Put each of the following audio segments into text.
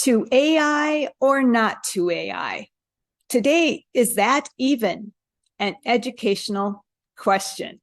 To AI or not to AI? Today, is that even an educational question?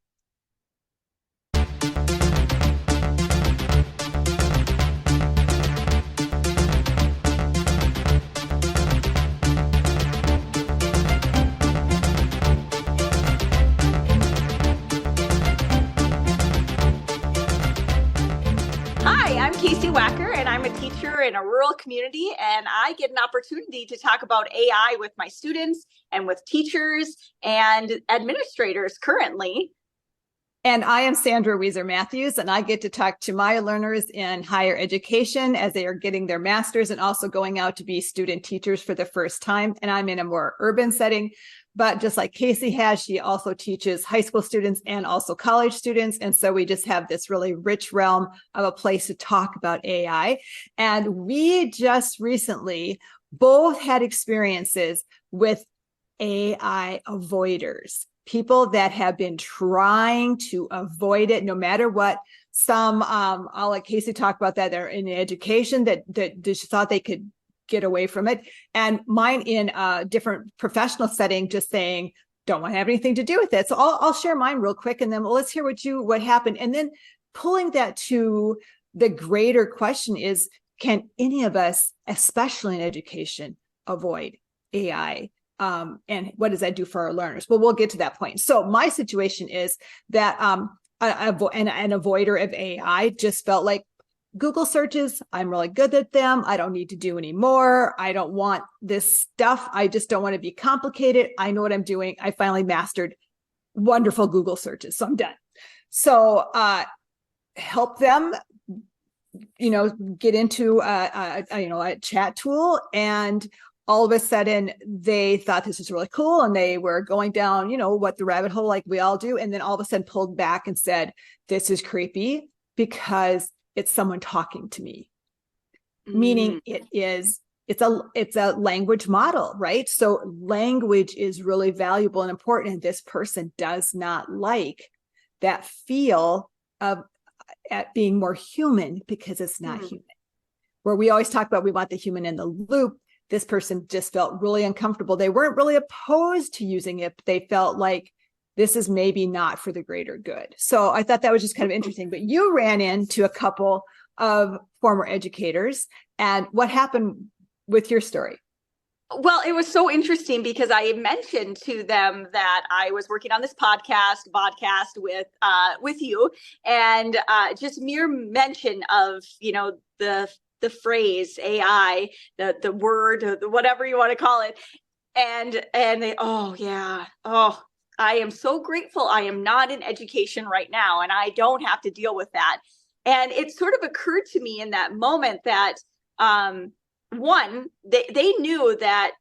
Hi, I'm Casey Wacker, and I'm a teacher in a rural community, and I get an opportunity to talk about AI with my students and with teachers and administrators currently. And I am Sandra Weiser Matthews, and I get to talk to my learners in higher education as they are getting their master's and also going out to be student teachers for the first time. And I'm in a more urban setting. But just like Casey has, she also teaches high school students and also college students. And so we just have this really rich realm of a place to talk about AI. And we just recently both had experiences with AI avoiders, people that have been trying to avoid it no matter what. Some, I'll let Casey talk about that. They're in education that just thought they could get away from it. And mine in a different professional setting, just saying, don't want to have anything to do with it. So I'll share mine real quick, and then let's hear what happened. And then pulling that to the greater question is, can any of us, especially in education, avoid AI? And what does that do for our learners? Well, we'll get to that point. So my situation is that an avoider of AI just felt like Google searches, I'm really good at them. I don't need to do any more. I don't want this stuff. I just don't want to be complicated. I know what I'm doing. I finally mastered wonderful Google searches, so I'm done. So help them, get into a chat tool, and all of a sudden they thought this was really cool, and they were going down, what the rabbit hole like we all do, and then all of a sudden pulled back and said, this is creepy because it's someone talking to me. Meaning it's a language model, right? So language is really valuable and important, and this person does not like that feel of at being more human because it's not human. Where we always talk about we want the human in the loop, this person just felt really uncomfortable. They weren't really opposed to using it, but they felt like this is maybe not for the greater good. So I thought that was just kind of interesting. But you ran into a couple of former educators, and what happened with your story? Well, it was so interesting because I mentioned to them that I was working on this podcast with you, and just mere mention of the phrase AI, the word, whatever you want to call it, and they, I am so grateful I am not in education right now, and I don't have to deal with that. And it sort of occurred to me in that moment that one, they knew that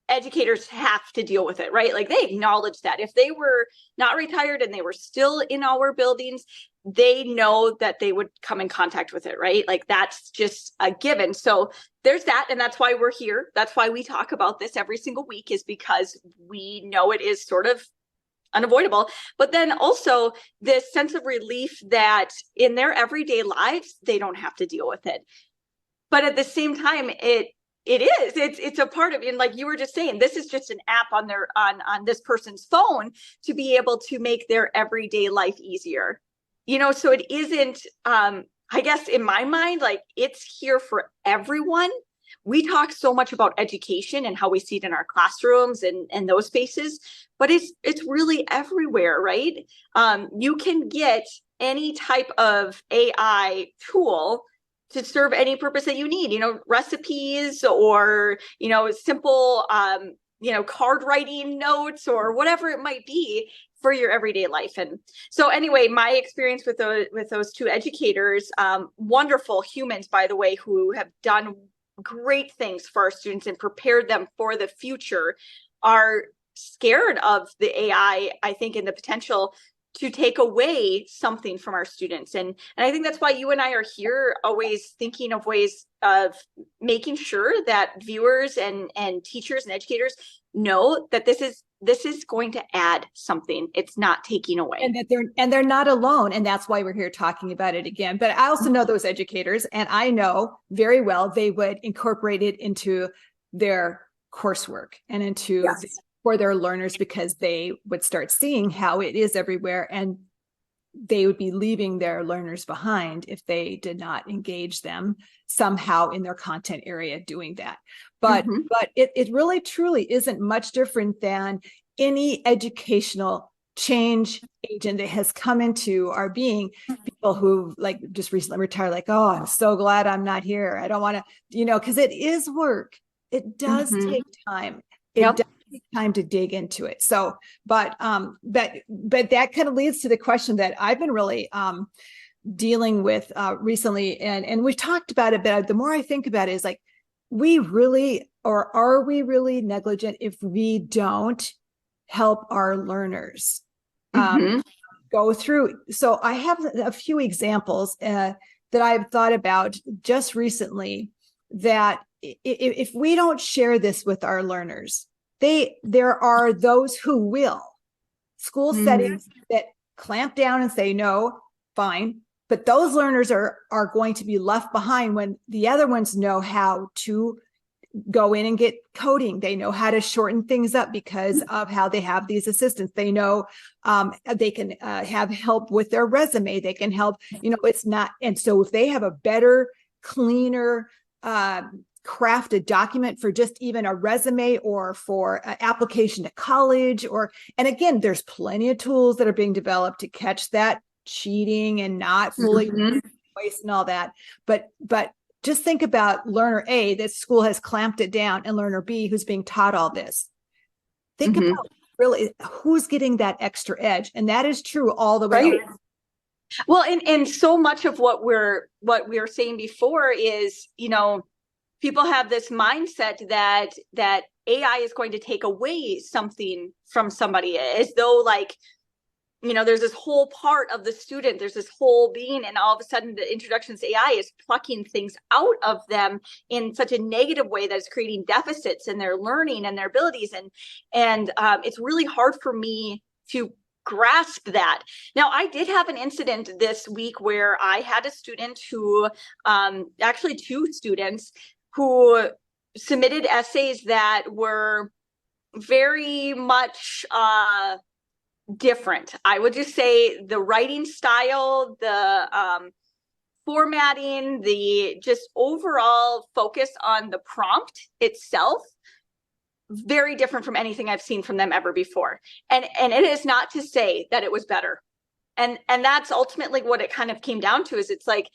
educators have to deal with it, right? Like they acknowledged that if they were not retired and they were still in our buildings, they know that they would come in contact with it, right? Like that's just a given. So there's that. And that's why we're here. That's why we talk about this every single week, is because we know it is sort of unavoidable. But then also this sense of relief that in their everyday lives, they don't have to deal with it. But at the same time, it's a part of it. And like you were just saying, this is just an app on this person's phone to be able to make their everyday life easier. So it isn't, I guess in my mind, like it's here for everyone. We talk so much about education and how we see it in our classrooms and those spaces, but it's really everywhere, right? You can get any type of AI tool to serve any purpose that you need, recipes or, simple, card writing notes or whatever it might be for your everyday life. And so anyway, my experience with those two educators, wonderful humans, by the way, who have done great things for our students and prepared them for the future, are scared of the AI, I think, and the potential to take away something from our students. And I think that's why you and I are here, always thinking of ways of making sure that viewers and teachers and educators know that this is this is going to add something. It's not taking away. And that they're not alone. And that's why we're here talking about it again. But I also know those educators, and I know very well they would incorporate it into their coursework and into for their learners, because they would start seeing how it is everywhere, and they would be leaving their learners behind if they did not engage them somehow in their content area doing that. But it really truly isn't much different than any educational change agent that has come into our being. People who like just recently retired, like, oh, I'm so glad I'm not here. I don't want to, because it is work. It does take time. It does take time to dig into it. So, but that kind of leads to the question that I've been really dealing with recently, and we've talked about it, but the more I think about it, is like, are we really negligent if we don't help our learners go through? So I have a few examples that I've thought about just recently, that if we don't share this with our learners, there are those who will. School settings that clamp down and say, no, fine. But those learners are going to be left behind when the other ones know how to go in and get coding. They know how to shorten things up because of how they have these assistants. They know they can have help with their resume. They can help, it's not. And so if they have a better, cleaner, crafted document for just even a resume or for an application to college, and again, there's plenty of tools that are being developed to catch that cheating and not fully voice and all that. But just think about learner A, that school has clamped it down, and learner B, who's being taught all this. Think about really who's getting that extra edge. And that is true all the way around. Well, and so much of what we were saying before is, people have this mindset that AI is going to take away something from somebody, as though like, there's this whole part of the student, there's this whole being, and all of a sudden the introduction to AI is plucking things out of them in such a negative way that is creating deficits in their learning and their abilities. And it's really hard for me to grasp that. Now, I did have an incident this week where I had a student who, actually two students, who submitted essays that were very much different. I would just say the writing style, the formatting, the just overall focus on the prompt itself, very different from anything I've seen from them ever before. And it is not to say that it was better. And that's ultimately what it kind of came down to, is it's like,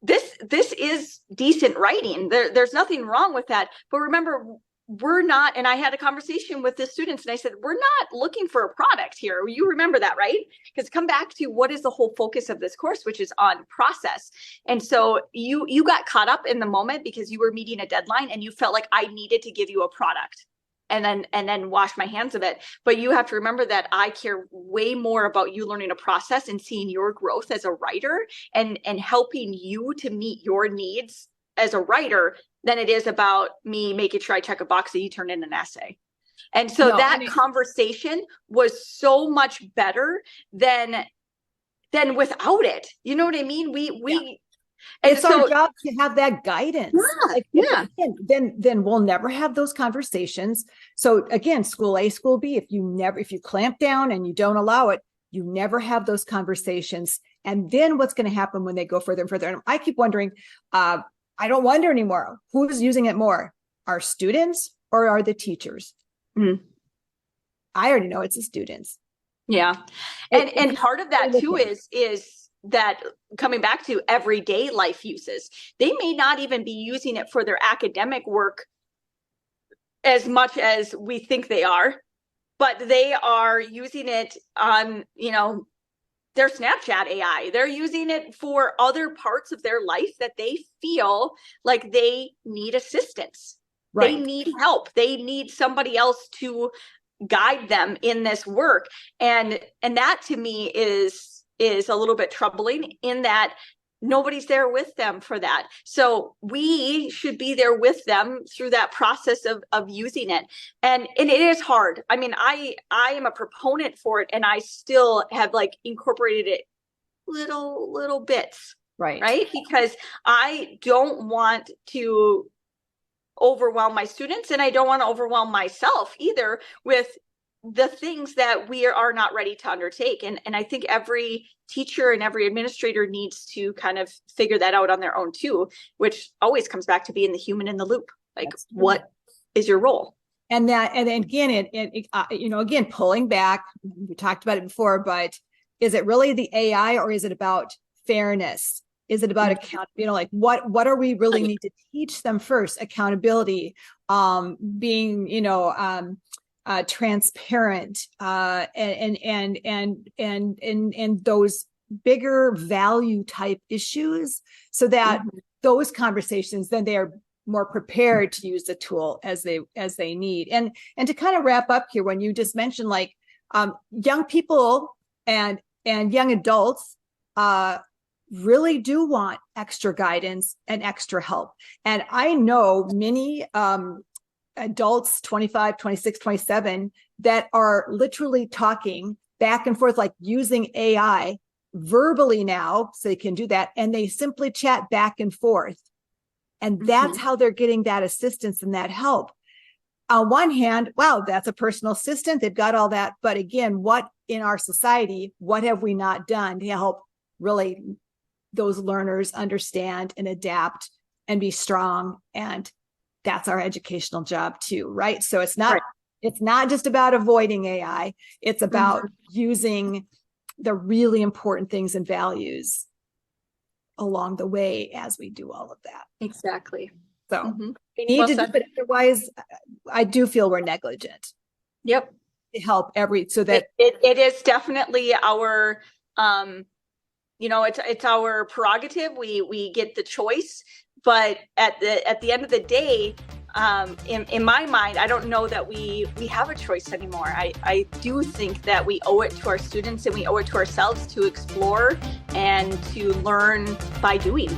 this is decent writing. There's nothing wrong with that. But remember, we're not, and I had a conversation with the students and I said, we're not looking for a product here. You remember that, right? Because come back to what is the whole focus of this course, which is on process. And so you got caught up in the moment because you were meeting a deadline and you felt like I needed to give you a product and then wash my hands of it. But you have to remember that I care way more about you learning a process and seeing your growth as a writer and helping you to meet your needs as a writer than it is about me making sure I check a box that you turn in an essay. And so conversation was so much better than without it. You know what I mean? It's our job to have that guidance. Then we'll never have those conversations. So again, school A, school B, if you clamp down and you don't allow it, you never have those conversations. And then what's going to happen when they go further and further? And I keep wondering, I don't wonder anymore, who's using it more, our students or are the teachers? I already know it's the students. Yeah. And part of that too is that coming back to everyday life uses, they may not even be using it for their academic work as much as we think they are, but they are using it on, their Snapchat AI. They're using it for other parts of their life that they feel like they need assistance. Right. They need help. They need somebody else to guide them in this work. And that to me is a little bit troubling, in that nobody's there with them for that. So we should be there with them through that process of using it. And it is hard. I mean, I am a proponent for it, and I still have like incorporated it little bits. Right. Because I don't want to overwhelm my students, and I don't want to overwhelm myself either with the things that we are not ready to undertake. And I think every teacher and every administrator needs to kind of figure that out on their own too, which always comes back to being the human in the loop. Like, what is your role? And again, again, pulling back, we talked about it before, but is it really the AI, or is it about fairness? Is it about account? Like what are we really need to teach them first? Accountability, being, transparent, and those bigger value type issues, so that those conversations, then they are more prepared to use the tool as they need. And to kind of wrap up here, when you just mentioned like young people and young adults really do want extra guidance and extra help. And I know many adults, 25, 26, 27, that are literally talking back and forth, like using AI verbally now, so they can do that. And they simply chat back and forth. And that's how they're getting that assistance and that help. On one hand, wow, that's a personal assistant. They've got all that. But again, what in our society, what have we not done to help really those learners understand and adapt and be strong? And that's our educational job too, right? So it's not just about avoiding AI. It's about using the really important things and values along the way as we do all of that. Exactly. So we need to do it. Otherwise, I do feel we're negligent. Yep. To help so that it is definitely our it's our prerogative. We get the choice, but at the end of the day, in my mind, I don't know that we have a choice anymore. I do think that we owe it to our students, and we owe it to ourselves to explore and to learn by doing.